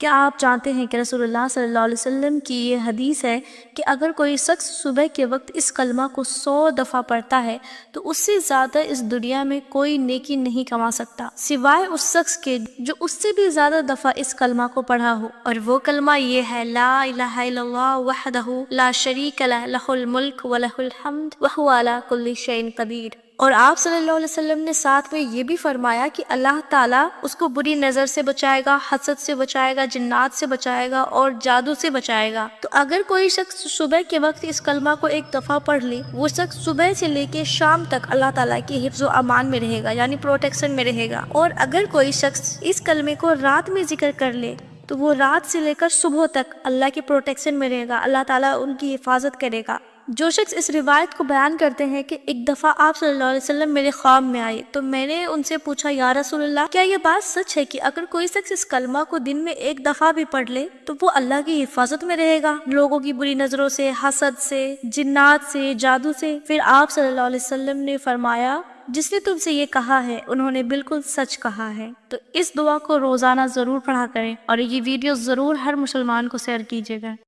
کیا آپ جانتے ہیں کہ رسول اللہ صلی اللہ علیہ وسلم کی یہ حدیث ہے کہ اگر کوئی شخص صبح کے وقت اس کلمہ کو 100 دفعہ پڑھتا ہے تو اس سے زیادہ اس دنیا میں کوئی نیکی نہیں کما سکتا سوائے اس شخص کے جو اس سے بھی زیادہ دفعہ اس کلمہ کو پڑھا ہو، اور وہ کلمہ یہ ہے لا الہ الا اللہ وحدہ لا شریک لہ لہ الملک ولہ الحمد وہو علی کل شیء قدیر۔ اور آپ صلی اللہ علیہ وسلم نے ساتھ میں یہ بھی فرمایا کہ اللہ تعالیٰ اس کو بری نظر سے بچائے گا، حسد سے بچائے گا، جنات سے بچائے گا اور جادو سے بچائے گا۔ تو اگر کوئی شخص صبح کے وقت اس کلمہ کو ایک دفعہ پڑھ لے، وہ شخص صبح سے لے کے شام تک اللہ تعالیٰ کی حفظ و امان میں رہے گا، یعنی پروٹیکشن میں رہے گا۔ اور اگر کوئی شخص اس کلمے کو رات میں ذکر کر لے تو وہ رات سے لے کر صبح تک اللہ کی پروٹیکشن میں رہے گا، اللہ تعالیٰ ان کی حفاظت کرے گا۔ جو شخص اس روایت کو بیان کرتے ہیں کہ ایک دفعہ آپ صلی اللہ علیہ وسلم میرے خواب میں آئے تو میں نے ان سے پوچھا یا رسول اللہ، کیا یہ بات سچ ہے کہ اگر کوئی شخص اس کلمہ کو دن میں ایک دفعہ بھی پڑھ لے تو وہ اللہ کی حفاظت میں رہے گا، لوگوں کی بری نظروں سے، حسد سے، جنات سے، جادو سے؟ پھر آپ صلی اللہ علیہ وسلم نے فرمایا جس نے تم سے یہ کہا ہے انہوں نے بالکل سچ کہا ہے۔ تو اس دعا کو روزانہ ضرور پڑھا کریں اور یہ ویڈیو ضرور ہر مسلمان کو شیئر کیجیے گا۔